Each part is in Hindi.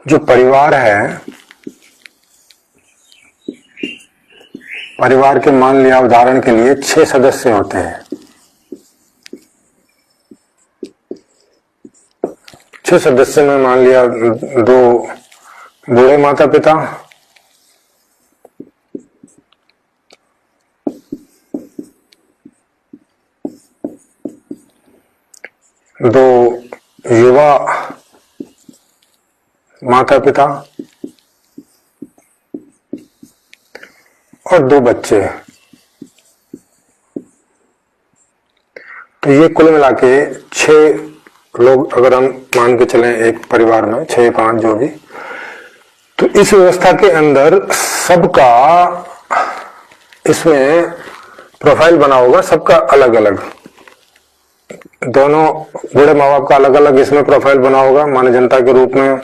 जो परिवार है, परिवार के मान लिया उदाहरण के लिए 6 सदस्य होते हैं। 6 सदस्य में मान लिया 2 बूढ़े माता पिता, 2 युवा माता पिता और 2 बच्चे। तो ये कुल मिला के 6 लोग अगर हम मान के चलें एक परिवार में, 6-5 जो भी, तो इस व्यवस्था के अंदर सबका इसमें प्रोफाइल बना होगा, सबका अलग अलग। दोनों बूढ़े माँ बाप का अलग अलग इसमें प्रोफाइल बना होगा मानव जनता के रूप में,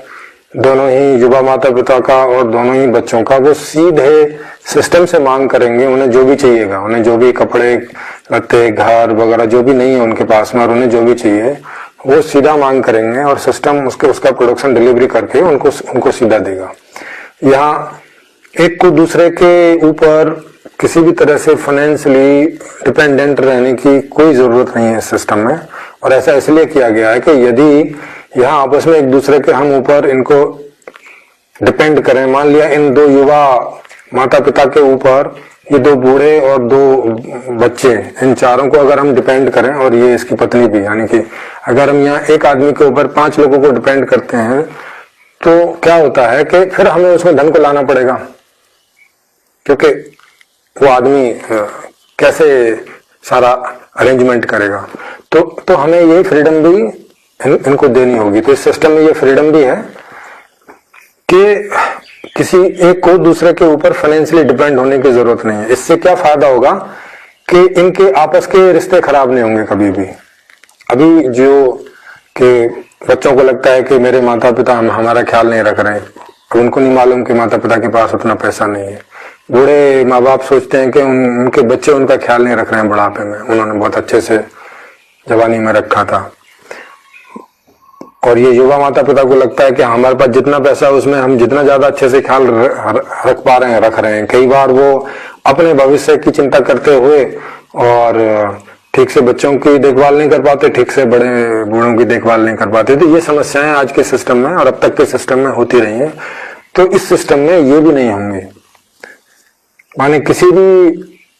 दोनों ही युवा माता पिता का और दोनों ही बच्चों का। वो सीधे सिस्टम से मांग करेंगे, उन्हें जो भी चाहिएगा, उन्हें जो भी कपड़े लत्ते घर वगैरह जो भी नहीं है उनके पास में, और उन्हें जो भी चाहिए वो सीधा मांग करेंगे और सिस्टम उसका प्रोडक्शन डिलीवरी करके उनको सीधा देगा। यहाँ एक को दूसरे के ऊपर किसी भी तरह से फाइनेंशियली डिपेंडेंट रहने की कोई जरूरत नहीं है इस सिस्टम में। और ऐसा इसलिए किया गया है कि यदि यहाँ आपस में एक दूसरे के हम ऊपर इनको डिपेंड करें, मान लिया इन 2 युवा माता पिता के ऊपर ये 2 बूढ़े और 2 बच्चे, इन चारों को अगर हम डिपेंड करें, और ये इसकी पत्नी भी, यानी कि अगर हम यहाँ एक आदमी के ऊपर 5 लोगों को डिपेंड करते हैं तो क्या होता है कि फिर हमें उसमें धन को लाना पड़ेगा, क्योंकि वो आदमी कैसे सारा अरेंजमेंट करेगा। तो हमें ये फ्रीडम भी इनको देनी होगी। तो इस सिस्टम में ये फ्रीडम भी है कि किसी एक को दूसरे के ऊपर फाइनेंशियली डिपेंड होने की जरूरत नहीं है। इससे क्या फायदा होगा कि इनके आपस के रिश्ते खराब नहीं होंगे कभी भी। अभी जो कि बच्चों को लगता है कि मेरे माता पिता हमारा ख्याल नहीं रख रहे हैं, अब उनको नहीं मालूम कि माता पिता के पास उतना पैसा नहीं है। बूढ़े माँ बाप सोचते हैं कि उनके बच्चे उनका ख्याल नहीं रख रहे हैं बुढ़ापे में, उन्होंने बहुत अच्छे से जवानी में रखा था। और ये युवा माता पिता को लगता है कि हमारे पास जितना पैसा है उसमें हम जितना ज्यादा अच्छे से ख्याल रख पा रहे हैं, रख रहे हैं। कई बार वो अपने भविष्य की चिंता करते हुए और ठीक से बच्चों की देखभाल नहीं कर पाते, ठीक से बड़े बूढ़ों की देखभाल नहीं कर पाते। तो ये समस्याएं आज के सिस्टम में और अब तक के सिस्टम में होती रही हैं। तो इस सिस्टम में ये भी नहीं होंगे। माने किसी भी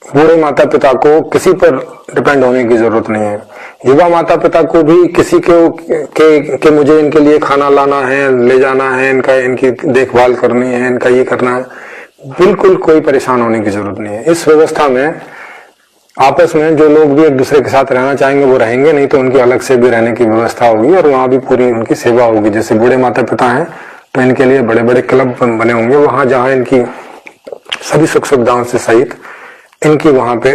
बूढ़े माता पिता को किसी पर डिपेंड होने की जरूरत नहीं है। युवा माता पिता को भी किसी के मुझे इनके लिए खाना लाना है, ले जाना है, इनकी देखभाल करनी है, इनका ये करना है, बिल्कुल कोई परेशान होने की जरूरत नहीं है। इस व्यवस्था में आपस में जो लोग भी एक दूसरे के साथ रहना चाहेंगे वो रहेंगे, नहीं तो उनकी अलग से भी रहने की व्यवस्था होगी और वहां भी पूरी उनकी सेवा होगी। जैसे बूढ़े माता पिता हैं तो इनके लिए बड़े बड़े क्लब बने होंगे, वहां जहां इनकी सभी सुख सुविधाओं से सहित इनकी वहां पे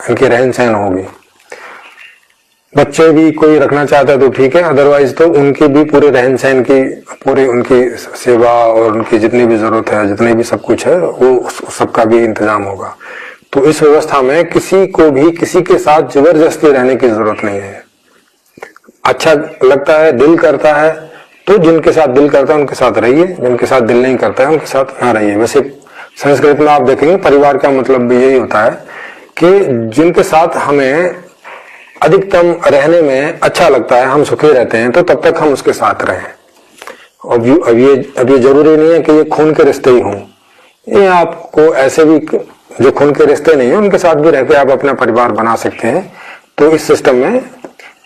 इनकी रहन सहन होगी। बच्चे भी कोई रखना चाहता है तो ठीक है, अदरवाइज तो उनकी भी पूरे रहन सहन की पूरी उनकी सेवा और उनकी जितनी भी जरूरत है, जितनी भी सब कुछ है, वो सबका भी इंतजाम होगा। तो इस व्यवस्था में किसी को भी किसी के साथ जबरदस्ती रहने की जरूरत नहीं है। अच्छा लगता है, दिल करता है तो जिनके साथ दिल करता है उनके साथ रहिए, जिनके साथ दिल नहीं करता है उनके साथ ना रहिए। वैसे संस्कृत में आप देखेंगे परिवार का मतलब भी यही होता है कि जिनके साथ हमें अधिकतम रहने में अच्छा लगता है, हम सुखी रहते हैं, तो तब तक हम उसके साथ रहें। अब ये जरूरी नहीं है कि ये खून के रिश्ते ही हों। ये आपको ऐसे भी जो खून के रिश्ते नहीं है उनके साथ भी रहकर आप अपना परिवार बना सकते हैं। तो इस सिस्टम में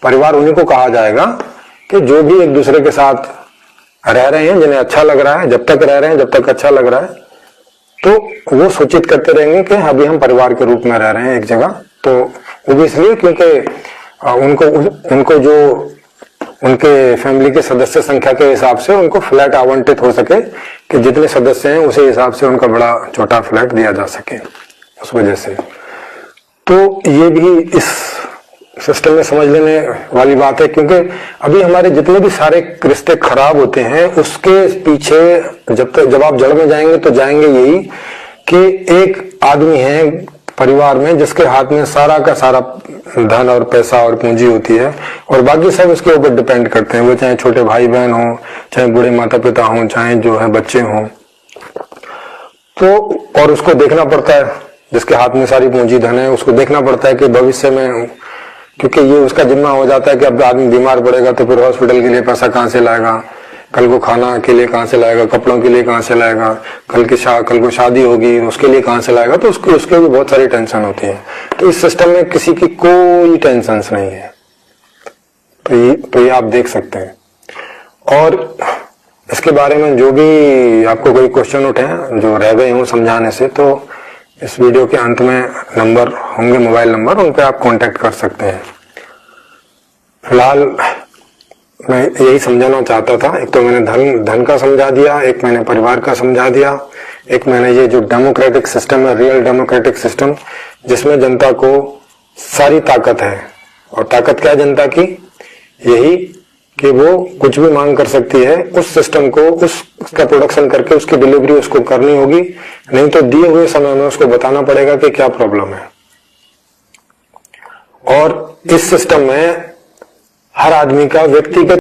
परिवार उन्हीं को कहा जाएगा कि जो भी एक दूसरे के साथ रह रहे हैं, जिन्हें अच्छा लग रहा है, जब तक रह रहे हैं, जब तक अच्छा लग रहा है, तो वो सूचित करते रहेंगे कि अभी हम परिवार के रूप में रह रहे हैं एक जगह। तो वो भी इसलिए क्योंकि उनको जो उनके फैमिली के सदस्य संख्या के हिसाब से उनको फ्लैट आवंटित हो सके कि जितने सदस्य हैं उसी हिसाब से उनका बड़ा छोटा फ्लैट दिया जा सके, उस वजह से। तो ये भी इस सिस्टम में समझ लेने वाली बात है, क्योंकि अभी हमारे जितने भी सारे रिश्ते खराब होते हैं उसके पीछे जब आप जड़ में जाएंगे तो जाएंगे यही कि एक आदमी है परिवार में जिसके हाथ में सारा का सारा धन और पैसा और पूंजी होती है और बाकी सब उसके ऊपर डिपेंड करते हैं, वो चाहे छोटे भाई बहन हो, चाहे बूढ़े माता पिता हो, चाहे जो है बच्चे हों, तो और उसको देखना पड़ता है, जिसके हाथ में सारी पूंजी धन है उसको देखना पड़ता है कि भविष्य में, क्योंकि ये उसका जिम्मा हो जाता है कि अब आदमी बीमार पड़ेगा तो फिर हॉस्पिटल के लिए पैसा कहाँ से लाएगा, कल को खाना के लिए कहाँ से लाएगा, कपड़ों के लिए कहाँ से लाएगा, कल को शादी होगी उसके लिए कहाँ से लाएगा, तो उसके भी बहुत सारी टेंशन होती है। तो इस सिस्टम में किसी की कोई टेंशन नहीं है। तो ये आप देख सकते हैं। और इसके बारे में जो भी आपको कोई क्वेश्चन उठे हैं जो रह गए हों समझाने से, तो इस वीडियो के अंत में नंबर होंगे, मोबाइल नंबर, उन पे आप कांटेक्ट कर सकते हैं। फिलहाल मैं यही समझाना चाहता था। एक तो मैंने धन का समझा दिया, एक मैंने परिवार का समझा दिया, एक मैंने ये जो डेमोक्रेटिक सिस्टम है, रियल डेमोक्रेटिक सिस्टम, जिसमें जनता को सारी ताकत है। और ताकत क्या है जनता की? यही कि वो कुछ भी मांग कर सकती है, उस सिस्टम को उसका प्रोडक्शन करके उसकी डिलीवरी उसको करनी होगी, नहीं तो दिए हुए समय में उसको बताना पड़ेगा कि क्या प्रॉब्लम है। और इस सिस्टम में हर आदमी का व्यक्तिगत